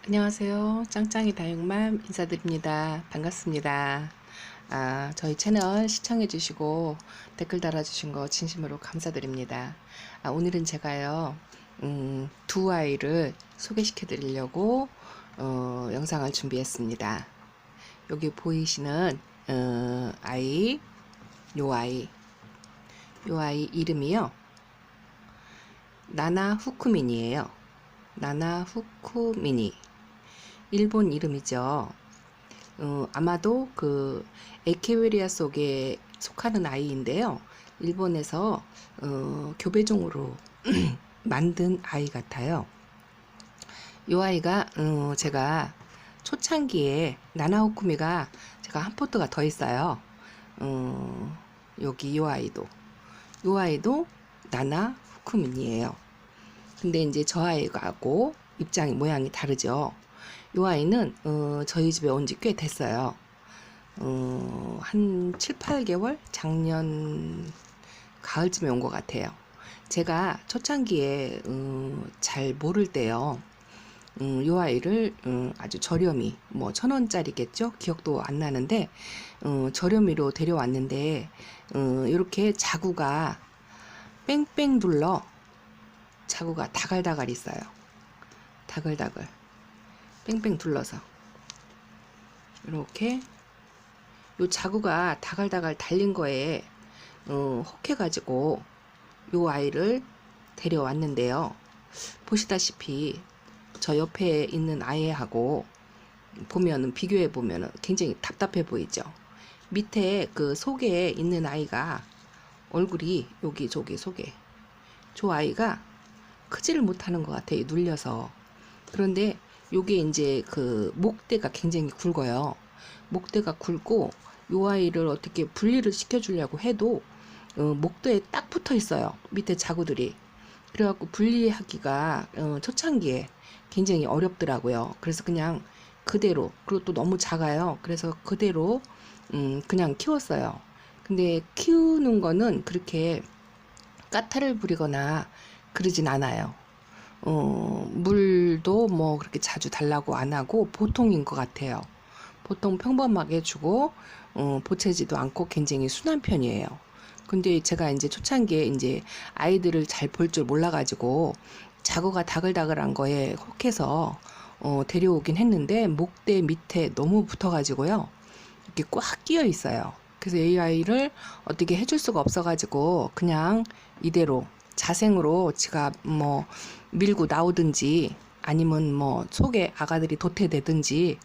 안녕하세요. 짱짱이 다육맘 인사드립니다. 반갑습니다. 저희 채널 시청해주시고 댓글 달아주신 거 진심으로 감사드립니다. 오늘은 제가요, 두 아이를 소개시켜 드리려고 영상을 준비했습니다. 여기 보이시는 아이, 요 아이, 요 아이 이름이요, 나나 후쿠민이에요. 나나 후쿠미니. 일본 이름이죠. 아마도 그 에케베리아 속에 속하는 아이인데요. 일본에서 교배종으로 만든 아이 같아요. 이 아이가 제가 초창기에 나나후쿠미가 제가 한 포트가 더 있어요. 여기 이 아이도 나나후쿠민이에요. 근데 이제 저 아이하고 입장이 모양이 다르죠. 이 아이는 저희 집에 온 지 꽤 됐어요. 한 7, 8개월? 작년 가을쯤에 온 것 같아요. 제가 초창기에 잘 모를 때요. 이 아이를 아주 저렴이, 뭐 1,000원짜리겠죠? 기억도 안 나는데 저렴이로 데려왔는데 이렇게 자구가 뺑뺑 둘러 자구가 다갈다갈 있어요. 다글다글 뺑뺑 둘러서 이렇게 요 자구가 다갈다갈 달린 거에 혹해가지고 요 아이를 데려왔는데요. 보시다시피 저 옆에 있는 아이하고 보면은 비교해 보면은 굉장히 답답해 보이죠. 밑에 그 속에 있는 아이가 얼굴이 여기 저기 속에 저 아이가 크지를 못하는 것 같아요. 눌려서. 그런데 요게 이제 그 목대가 굉장히 굵어요. 목대가 굵고 요 아이를 어떻게 분리를 시켜주려고 해도 목대에 딱 붙어 있어요. 밑에 자구들이. 그래갖고 분리하기가 초창기에 굉장히 어렵더라고요. 그래서 그냥 그대로, 그리고 또 너무 작아요. 그래서 그대로 그냥 키웠어요. 근데 키우는 거는 그렇게 까탈을 부리거나 그러진 않아요. 물도 뭐 그렇게 자주 달라고 안 하고 보통인 것 같아요. 보통 평범하게 주고 보채지도 않고 굉장히 순한 편이에요. 근데 제가 이제 초창기에 이제 아이들을 잘 볼 줄 몰라가지고 자구가 다글다글한 거에 혹해서 데려오긴 했는데 목대 밑에 너무 붙어가지고요. 이렇게 꽉 끼어 있어요. 그래서 이 아이를 어떻게 해줄 수가 없어가지고 그냥 이대로 자생으로 제가 뭐 밀고 나오든지 아니면 뭐 속에 아가들이 도태되든지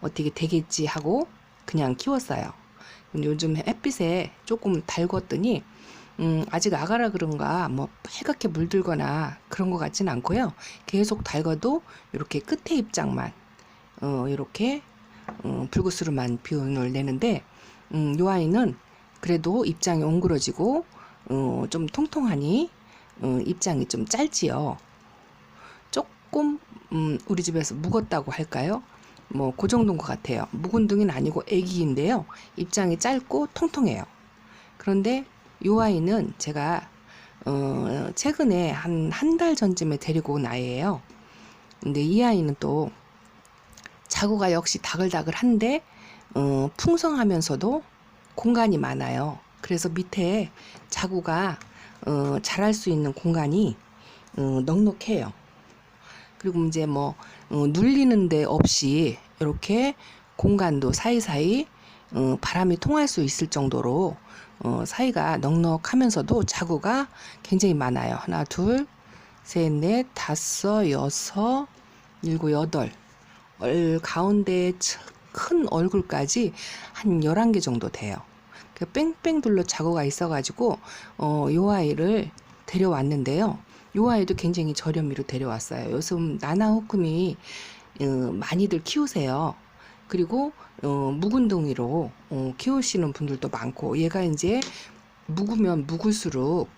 어떻게 되겠지 하고 그냥 키웠어요. 근데 요즘 햇빛에 조금 달궜더니 아직 아가라 그런가 뭐 빨갛게 물들거나 그런 것 같진 않고요. 계속 달궈도 이렇게 끝에 입장만 이렇게 불구스름한 비운을 내는데 요 아이는 그래도 입장이 옹그러지고 좀 통통하니 입장이 좀 짧지요. 조금 우리 집에서 묵었다고 할까요? 뭐 그 정도인 것 같아요. 묵은 둥이는 아니고 애기인데요. 입장이 짧고 통통해요. 그런데 요 아이는 제가 최근에 한 달 전쯤에 데리고 온 아이예요. 근데 이 아이는 또 자구가 역시 다글다글한데 풍성하면서도 공간이 많아요. 그래서 밑에 자구가 자랄 수 있는 공간이 넉넉해요. 그리고 이제 뭐 눌리는 데 없이 이렇게 공간도 사이사이 바람이 통할 수 있을 정도로 사이가 넉넉하면서도 자구가 굉장히 많아요. 하나, 둘, 셋, 넷, 다섯, 여섯, 일곱, 여덟. 가운데 큰 얼굴까지 한 11개 정도 돼요. 뺑뺑 둘러 자구가 있어가지고 요 아이를 데려왔는데요. 요 아이도 굉장히 저렴이로 데려왔어요. 요즘 나나호쿠미 많이들 키우세요. 그리고 묵은 둥이로 키우시는 분들도 많고, 얘가 이제 묵으면 묵을수록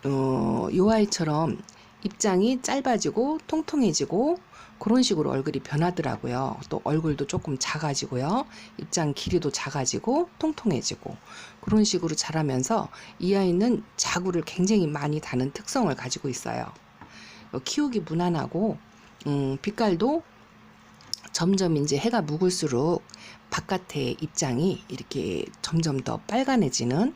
요 아이처럼 입장이 짧아지고 통통해지고 그런 식으로 얼굴이 변하더라고요. 또 얼굴도 조금 작아지고요. 입장 길이도 작아지고 통통해지고 그런 식으로 자라면서 이 아이는 자구를 굉장히 많이 다는 특성을 가지고 있어요. 키우기 무난하고 빛깔도 점점 이제 해가 묵을수록 바깥의 입장이 이렇게 점점 더 빨간해지는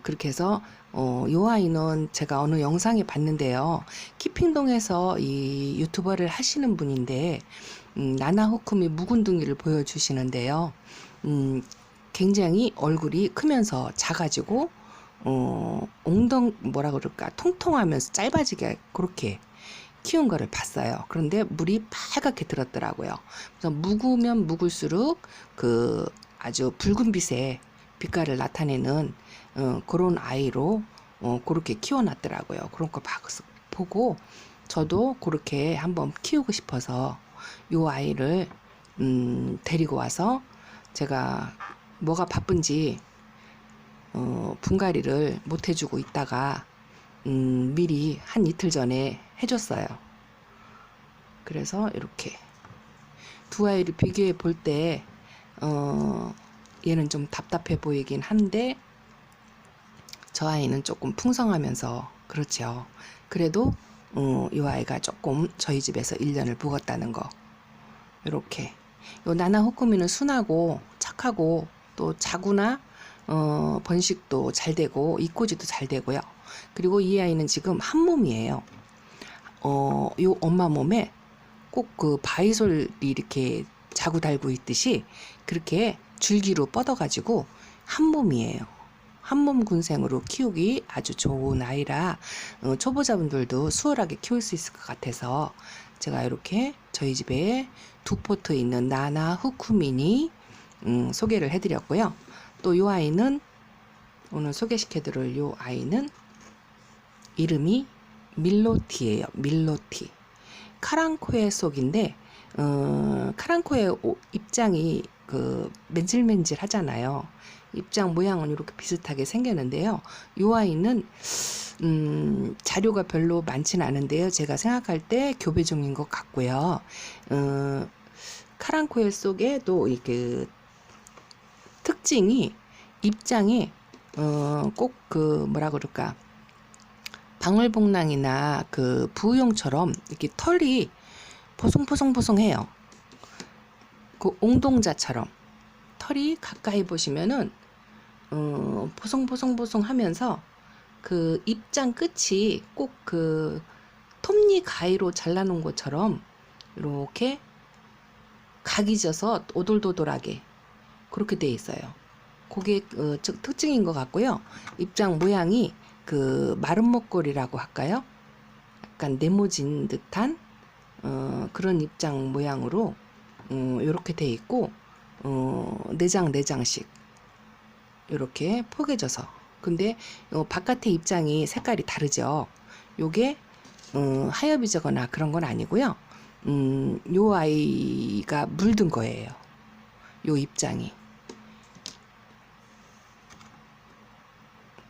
그렇게 해서 요 아이는 제가 어느 영상에 봤는데요. 키핑동에서 이 유튜버를 하시는 분인데 나나호쿠미 묵은둥이를 보여주시는데요. 굉장히 얼굴이 크면서 작아지고 뭐라 그럴까 통통하면서 짧아지게 그렇게 키운 거를 봤어요. 그런데 물이 빨갛게 들었더라고요. 그래서 묵으면 묵을수록 그 아주 붉은빛의 빛깔을 나타내는 그런 아이로 그렇게 키워놨더라고요. 그런 거 보고 저도 그렇게 한번 키우고 싶어서 요 아이를 데리고 와서 제가 뭐가 바쁜지 분갈이를 못 해주고 있다가 미리 한 이틀 전에 해줬어요. 그래서 이렇게 두 아이를 비교해 볼 때 얘는 좀 답답해 보이긴 한데 저 아이는 조금 풍성하면서 그렇죠. 그래도 이 아이가 조금 저희 집에서 1년을 묵었다는 거. 이렇게 요 나나호쿠미는 순하고 착하고 또 자구나 번식도 잘 되고 이꼬지도 잘 되고요. 그리고 이 아이는 지금 한 몸이에요. 요 엄마 몸에 꼭 그 바이솔이 이렇게 자구 달고 있듯이 그렇게 줄기로 뻗어가지고 한 몸이에요. 한 몸 군생으로 키우기 아주 좋은 아이라 초보자분들도 수월하게 키울 수 있을 것 같아서 제가 이렇게 저희 집에 두 포트 있는 나나호쿠미니 소개를 해드렸고요. 또 이 아이는 오늘 소개시켜드릴 이 아이는 이름이 밀로티예요. 밀로티. 카랑코의 속인데 카랑코의 입장이 그 맨질맨질 하잖아요. 입장 모양은 이렇게 비슷하게 생겼는데요. 이 아이는 자료가 별로 많지는 않은데요. 제가 생각할 때 교배종인 것 같고요. 카랑코의 속에도 그 특징이 입장이 꼭 그 뭐라 그럴까 방울복랑이나 그 부우용처럼 이렇게 털이 보송보송보송해요. 그 옹동자처럼 털이 가까이 보시면은 보송보송보송하면서 그 입장 끝이 꼭 그 톱니 가위로 잘라놓은 것처럼 이렇게 각이 져서 오돌도돌하게 그렇게 돼 있어요. 그게 특징인 것 같고요. 입장 모양이 그 마른 목걸이라고 할까요? 약간 네모진 듯한 그런 입장 모양으로 이렇게 돼 있고 네장씩 이렇게 포개져서 근데 바깥의 입장이 색깔이 다르죠. 요게 하엽이거나 그런 건 아니고요. 요 아이가 물든 거예요. 요 입장이.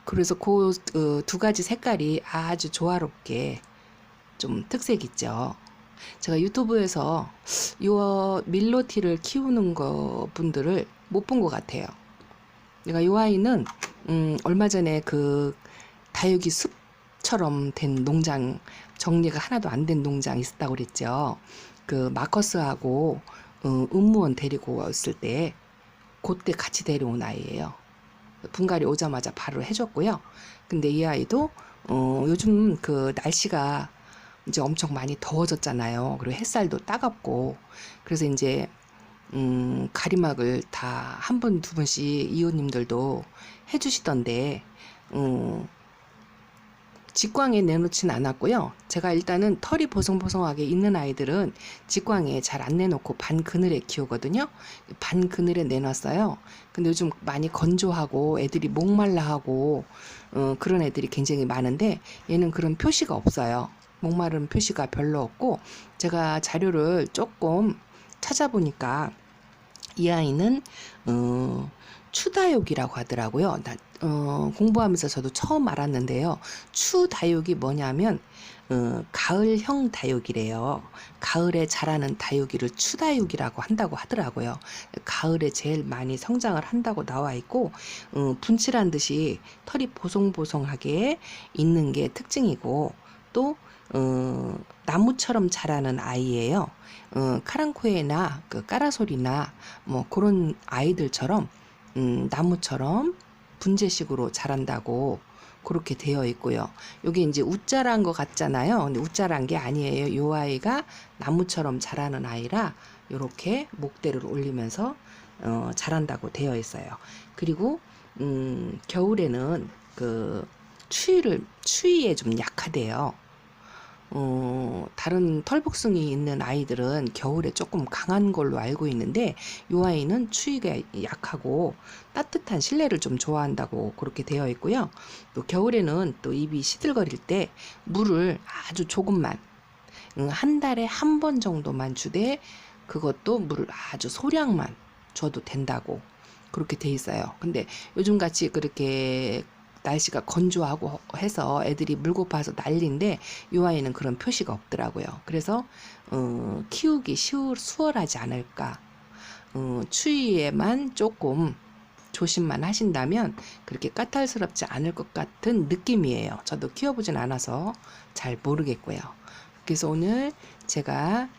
그래서 그 두 가지 색깔이 아주 조화롭게 좀 특색 있죠. 제가 유튜브에서 요 밀로티를 키우는 분들을 못 본 것 같아요. 내가 요 아이는 얼마 전에 그 다육이 숲처럼 된 농장 정리가 하나도 안 된 농장 있었다고 그랬죠. 그 마커스하고 음무원 데리고 왔을 때 그때 같이 데려온 아이예요. 분갈이 오자마자 바로 해줬고요. 근데 이 아이도 요즘 그 날씨가 이제 엄청 많이 더워졌잖아요. 그리고 햇살도 따갑고 그래서 이제 가리막을 다 한 번, 두 번씩 이웃님들도 해주시던데 직광에 내놓지는 않았고요. 제가 일단은 털이 보송보송하게 있는 아이들은 직광에 잘 안 내놓고 반 그늘에 키우거든요. 반 그늘에 내놨어요. 근데 요즘 많이 건조하고 애들이 목말라하고 그런 애들이 굉장히 많은데 얘는 그런 표시가 없어요. 목마른 표시가 별로 없고 제가 자료를 조금 찾아보니까 이 아이는 추다육이라고 하더라고요. 공부하면서 저도 처음 알았는데요. 추다육이 뭐냐면 가을형 다육이래요. 가을에 자라는 다육이를 추다육이라고 한다고 하더라고요. 가을에 제일 많이 성장을 한다고 나와 있고 분칠한 듯이 털이 보송보송하게 있는 게 특징이고 또 나무처럼 자라는 아이예요. 카랑코에나 그 까라솔이나 뭐 그런 아이들처럼 나무처럼 분재식으로 자란다고 그렇게 되어 있고요. 여기 이제 우짜란 것 같잖아요. 근데 우짜란 게 아니에요. 요 아이가 나무처럼 자라는 아이라 이렇게 목대를 올리면서 자란다고 되어 있어요. 그리고 겨울에는 그 추위에 좀 약하대요. 다른 털복숭이 있는 아이들은 겨울에 조금 강한 걸로 알고 있는데 이 아이는 추위가 약하고 따뜻한 실내를 좀 좋아한다고 그렇게 되어 있고요. 또 겨울에는 또 입이 시들거릴 때 물을 아주 조금만 한 달에 한 번 정도만 주되 그것도 물을 아주 소량만 줘도 된다고 그렇게 돼 있어요. 근데 요즘 같이 그렇게 날씨가 건조하고 해서 애들이 물 고파서 난리인데 이 아이는 그런 표시가 없더라고요. 그래서 키우기 수월하지 않을까. 추위에만 조금 조심만 하신다면 그렇게 까탈스럽지 않을 것 같은 느낌이에요. 저도 키워보진 않아서 잘 모르겠고요. 그래서 오늘 제가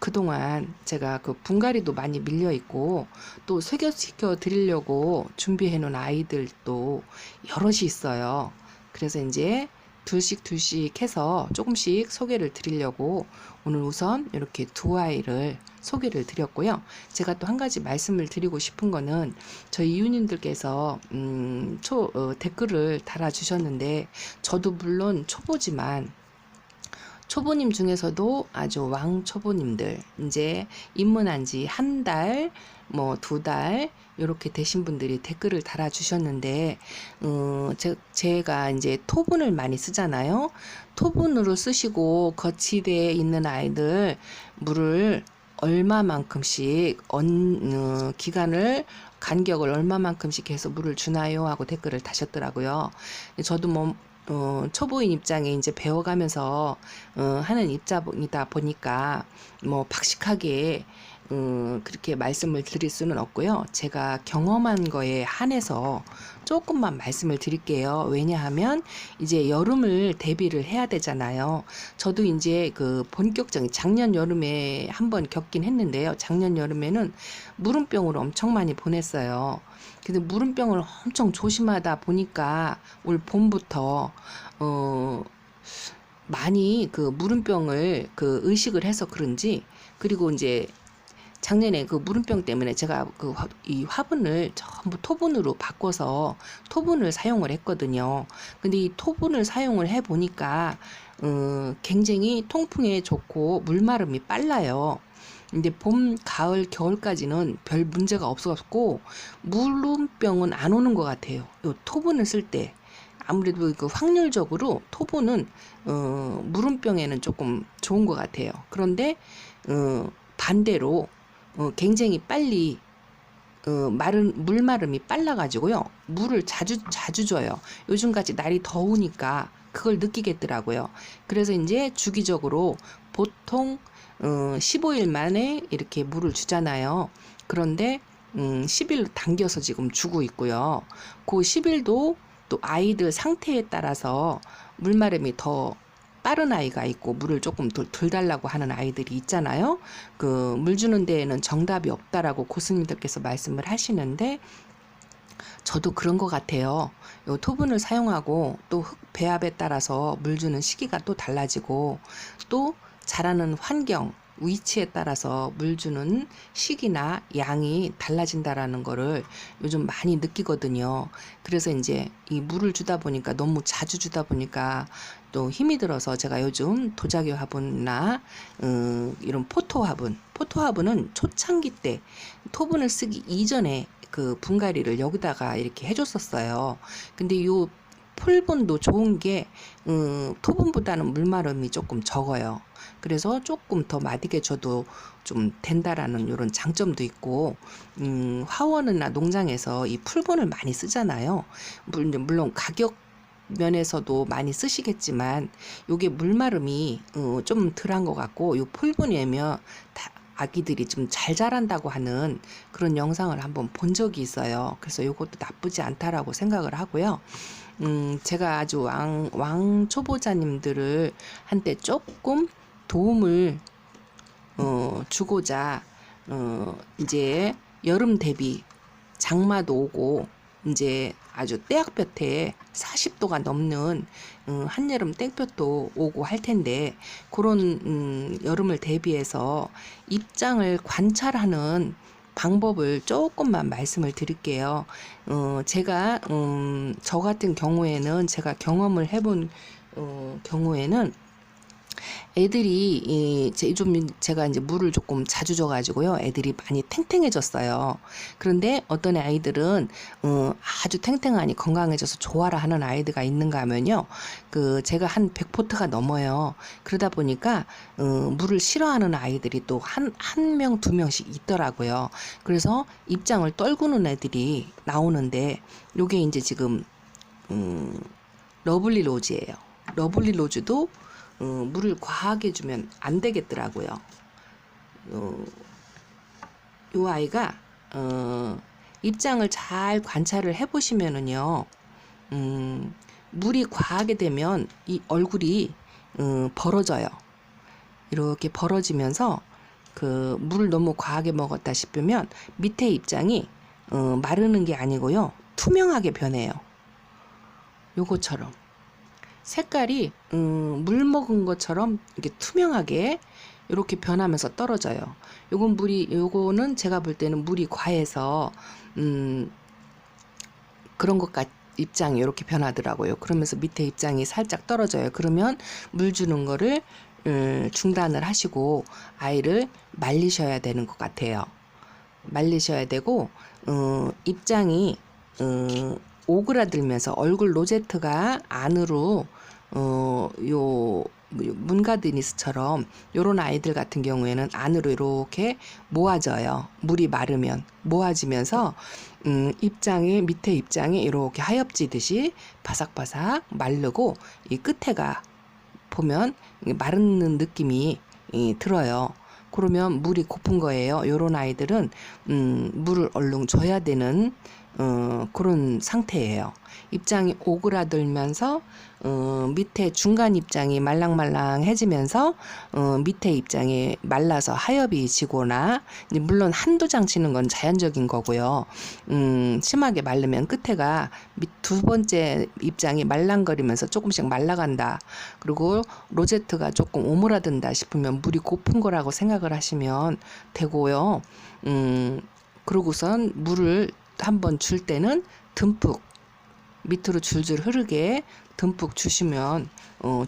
그동안 제가 그 분갈이도 많이 밀려 있고 또 소개시켜 드리려고 준비해 놓은 아이들도 여럿이 있어요. 그래서 이제 둘씩 해서 조금씩 소개를 드리려고 오늘 우선 이렇게 두 아이를 소개를 드렸고요. 제가 또 한 가지 말씀을 드리고 싶은 거는 저희 이웃님들께서 댓글을 달아주셨는데 저도 물론 초보지만 초보님 중에서도 아주 왕 초보님들 이제 입문한 지 한 달, 뭐 2달 이렇게 되신 분들이 댓글을 달아주셨는데 제가 이제 토분을 많이 쓰잖아요. 토분으로 쓰시고 거치대에 있는 아이들 물을 얼마만큼씩 기간을 간격을 얼마만큼씩 해서 물을 주나요? 하고 댓글을 다셨더라고요. 저도 뭐 초보인 입장에 이제 배워가면서 하는 입장이다 보니까 뭐 박식하게 그렇게 말씀을 드릴 수는 없고요. 제가 경험한 거에 한해서 조금만 말씀을 드릴게요. 왜냐하면 이제 여름을 대비를 해야 되잖아요. 저도 이제 그 본격적인 작년 여름에 한번 겪긴 했는데요. 작년 여름에는 물음병으로 엄청 많이 보냈어요. 근데 물음병을 엄청 조심하다 보니까 올 봄부터 많이 그 물음병을 그 의식을 해서 그런지 그리고 이제 작년에 그 물음병 때문에 제가 이 화분을 전부 토분으로 바꿔서 토분을 사용을 했거든요. 근데 이 토분을 사용을 해 보니까 굉장히 통풍에 좋고 물마름이 빨라요. 근데 봄, 가을, 겨울까지는 별 문제가 없었고 물음병은 안 오는 것 같아요. 요 토분을 쓸 때. 아무래도 그 확률적으로 토분은 물음병에는 조금 좋은 것 같아요. 그런데 반대로 굉장히 빨리 물마름이 빨라가지고요. 물을 자주 줘요. 요즘같이 날이 더우니까 그걸 느끼겠더라고요. 그래서 이제 주기적으로 보통 15일 만에 이렇게 물을 주잖아요. 그런데 10일 당겨서 지금 주고 있고요. 그 10일도 또 아이들 상태에 따라서 물마름이 더 빠른 아이가 있고 물을 조금 덜 달라고 하는 아이들이 있잖아요. 그 물 주는 데에는 정답이 없다라고 고수님들께서 말씀을 하시는데 저도 그런 것 같아요. 요 토분을 사용하고 또 흙 배합에 따라서 물 주는 시기가 또 달라지고 또 자라는 환경 위치에 따라서 물 주는 시기나 양이 달라진다라는 거를 요즘 많이 느끼거든요. 그래서 이제 이 물을 주다 보니까 너무 자주 주다 보니까 또 힘이 들어서 제가 요즘 도자기 화분이나 이런 포토화분은 초창기 때 토분을 쓰기 이전에 그 분갈이를 여기다가 이렇게 해줬었어요. 근데 요 풀분도 좋은 게 토분보다는 물마름이 조금 적어요. 그래서 조금 더 마디게 줘도 좀 된다라는 이런 장점도 있고 화원이나 농장에서 이 풀분을 많이 쓰잖아요. 물론 가격 면에서도 많이 쓰시겠지만 요게 물마름이 좀 덜한 것 같고 요 풀분이면 아기들이 좀 잘 자란다고 하는 그런 영상을 한번 본 적이 있어요. 그래서 요것도 나쁘지 않다라고 생각을 하고요. 제가 아주 왕 초보자님들을 한때 조금 도움을 주고자 이제 여름 대비 장마도 오고 이제 아주 떼약볕에 40도가 넘는 한여름 땡볕도 오고 할 텐데 그런 여름을 대비해서 입장을 관찰하는 방법을 조금만 말씀을 드릴게요. 제가 저 같은 경우에는 제가 경험을 해본 경우에는 애들이 좀 제가 이제 물을 조금 자주 줘가지고요. 애들이 많이 탱탱해졌어요. 그런데 어떤 아이들은 아주 탱탱하니 건강해져서 좋아라 하는 아이들가 있는가 하면요. 그 제가 한 100포트가 넘어요. 그러다 보니까 물을 싫어하는 아이들이 또 한 명, 두 명씩 있더라고요. 그래서 입장을 떨구는 애들이 나오는데 요게 이제 지금 러블리 로즈예요. 러블리 로즈도 물을 과하게 주면 안 되겠더라고요. 요 아이가 입장을 잘 관찰을 해보시면은요, 물이 과하게 되면 이 얼굴이 벌어져요. 이렇게 벌어지면서 그 물을 너무 과하게 먹었다 싶으면 밑에 입장이 마르는 게 아니고요, 투명하게 변해요. 요거처럼. 색깔이 물 먹은 것처럼 이렇게 투명하게 이렇게 변하면서 떨어져요. 요거는 제가 볼 때는 물이 과해서 그런 것 입장이 이렇게 변하더라고요. 그러면서 밑에 입장이 살짝 떨어져요. 그러면 물 주는 거를 중단을 하시고 아이를 말리셔야 되는 것 같아요. 말리셔야 되고 입장이 오그라들면서 얼굴 로제트가 안으로 요 문가드니스처럼 요런 아이들 같은 경우에는 안으로 이렇게 모아져요. 물이 마르면 모아지면서 입장이 밑에 입장이 이렇게 하엽지듯이 바삭바삭 마르고 이 끝에가 보면 마르는 느낌이 들어요. 그러면 물이 고픈 거예요. 요런 아이들은 물을 얼른 줘야 되는 그런 상태예요. 입장이 오그라들면서 밑에 중간 입장이 말랑말랑해지면서 밑에 입장이 말라서 하엽이 지거나, 물론 한두 장 치는 건 자연적인 거고요. 심하게 마르면 끝에가 두 번째 입장이 말랑거리면서 조금씩 말라간다. 그리고 로제트가 조금 오므라든다 싶으면 물이 고픈 거라고 생각을 하시면 되고요. 그러고선 물을 한번 줄 때는 듬뿍 밑으로 줄줄 흐르게 듬뿍 주시면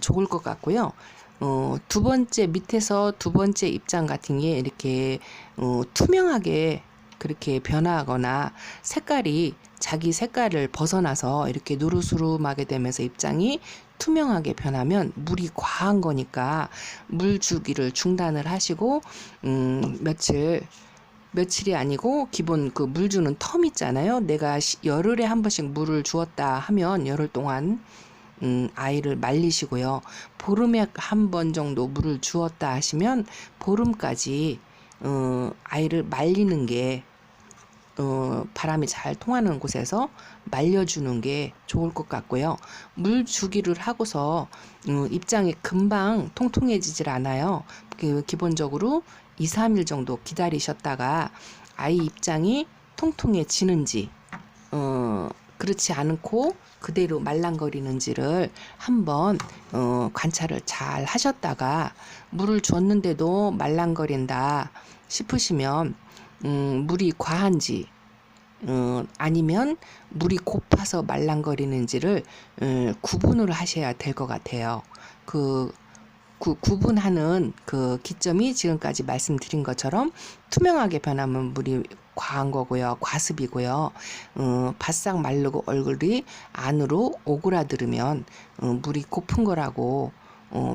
좋을 것 같고요. 두 번째 밑에서 두 번째 입장 같은 게 이렇게 투명하게 그렇게 변화하거나 색깔이 자기 색깔을 벗어나서 이렇게 누르스름하게 되면서 입장이 투명하게 변하면 물이 과한 거니까 물 주기를 중단을 하시고 며칠이 아니고 기본 그 물 주는 텀 있잖아요. 내가 열흘에 한 번씩 물을 주었다 하면 열흘 동안 아이를 말리시고요. 보름에 한 번 정도 물을 주었다 하시면 보름까지 아이를 말리는 게 바람이 잘 통하는 곳에서 말려주는 게 좋을 것 같고요. 물 주기를 하고서 입장이 금방 통통해지질 않아요. 기본적으로 2, 3일 정도 기다리셨다가 아이 입장이 통통해지는지 그렇지 않고 그대로 말랑거리는지를 한번 관찰을 잘 하셨다가 물을 줬는데도 말랑거린다 싶으시면 물이 과한지 아니면 물이 고파서 말랑거리는지를 구분을 하셔야 될 것 같아요. 그 구분하는 그 기점이 지금까지 말씀드린 것처럼 투명하게 변하면 물이 과한 거고요. 과습이고요. 바싹 마르고 얼굴이 안으로 오그라들으면 물이 고픈 거라고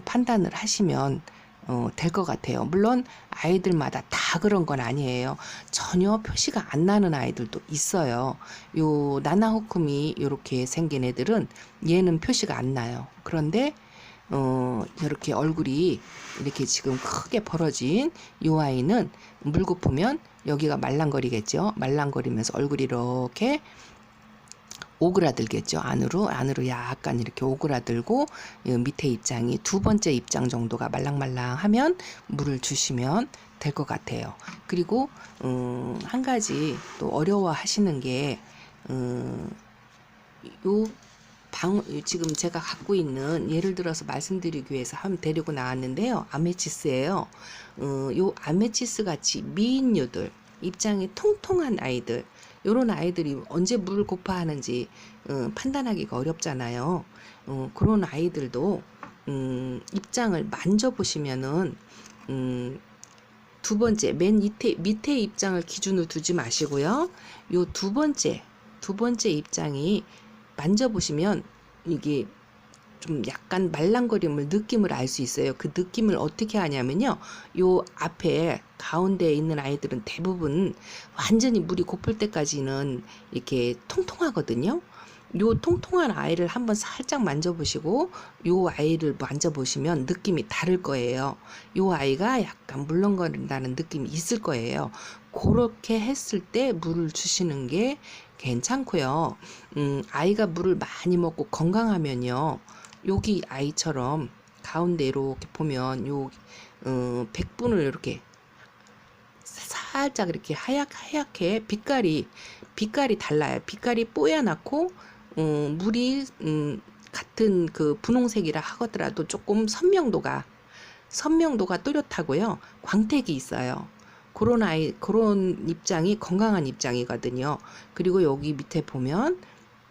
판단을 하시면 될 것 같아요. 물론 아이들마다 다 그런 건 아니에요. 전혀 표시가 안 나는 아이들도 있어요. 요 나나호쿰이 이렇게 생긴 애들은 얘는 표시가 안 나요. 그런데 이렇게 얼굴이 이렇게 지금 크게 벌어진 이 아이는 물 고프면 여기가 말랑거리겠죠. 말랑거리면서 얼굴이 이렇게 오그라들겠죠. 안으로 약간 이렇게 오그라들고 밑에 입장이 두 번째 입장 정도가 말랑말랑하면 물을 주시면 될 것 같아요. 그리고 한 가지 또 어려워하시는 게 요 지금 제가 갖고 있는 예를 들어서 말씀드리기 위해서 한번 데리고 나왔는데요. 아메치스예요. 요 아메치스 같이 미인류들 입장이 통통한 아이들 요런 아이들이 언제 물을 고파하는지 판단하기가 어렵잖아요. 그런 아이들도 입장을 만져보시면은 두 번째 맨 밑에 입장을 기준으로 두지 마시고요. 요 두 번째 입장이 만져보시면 이게 좀 약간 말랑거림을 느낌을 알 수 있어요. 그 느낌을 어떻게 하냐면요. 요 앞에 가운데에 있는 아이들은 대부분 완전히 물이 고플 때까지는 이렇게 통통하거든요. 요 통통한 아이를 한번 살짝 만져보시고 요 아이를 만져보시면 느낌이 다를 거예요. 요 아이가 약간 물렁거린다는 느낌이 있을 거예요. 그렇게 했을 때 물을 주시는 게 괜찮고요. 아이가 물을 많이 먹고 건강하면요. 여기 아이처럼 가운데 이렇게 보면 요 백분을 이렇게 살짝 이렇게 하얗게 빛깔이 달라요. 빛깔이 뽀얗고 물이 같은 그 분홍색이라 하더라도 조금 선명도가 뚜렷하고요. 광택이 있어요. 그런 입장이 건강한 입장이거든요. 그리고 여기 밑에 보면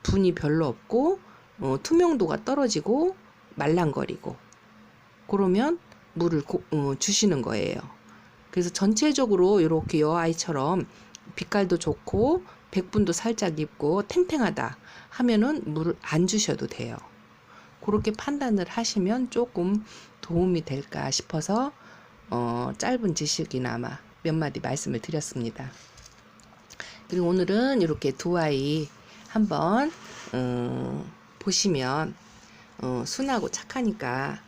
분이 별로 없고 투명도가 떨어지고 말랑거리고 그러면 물을 주시는 거예요. 그래서 전체적으로 이렇게 여 아이처럼 빛깔도 좋고 백분도 살짝 있고 탱탱하다 하면은 물을 안 주셔도 돼요. 그렇게 판단을 하시면 조금 도움이 될까 싶어서 짧은 지식이나마 몇 마디 말씀을 드렸습니다. 그리고 오늘은 이렇게 두 아이 한번 보시면 순하고 착하니까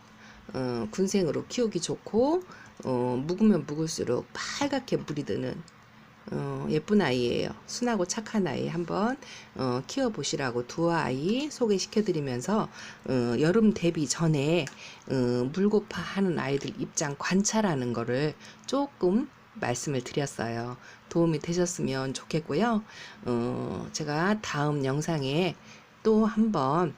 군생으로 키우기 좋고 묵으면 묵을수록 빨갛게 물이 드는 예쁜 아이예요. 순하고 착한 아이 한번 키워보시라고 두 아이 소개시켜드리면서 여름 대비 전에 물고파 하는 아이들 입장 관찰하는 거를 조금 말씀을 드렸어요. 도움이 되셨으면 좋겠고요. 제가 다음 영상에 또 한번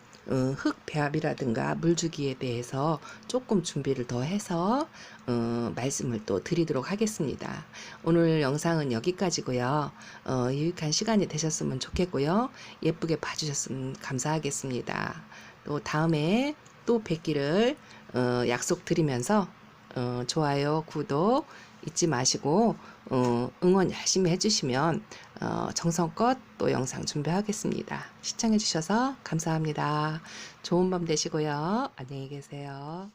흙 배합이라든가 물주기에 대해서 조금 준비를 더 해서 말씀을 또 드리도록 하겠습니다. 오늘 영상은 여기까지고요. 유익한 시간이 되셨으면 좋겠고요. 예쁘게 봐주셨으면 감사하겠습니다. 또 다음에 또 뵙기를 약속드리면서 좋아요, 구독 잊지 마시고 응원 열심히 해주시면 정성껏 또 영상 준비하겠습니다. 시청해주셔서 감사합니다. 좋은 밤 되시고요. 안녕히 계세요.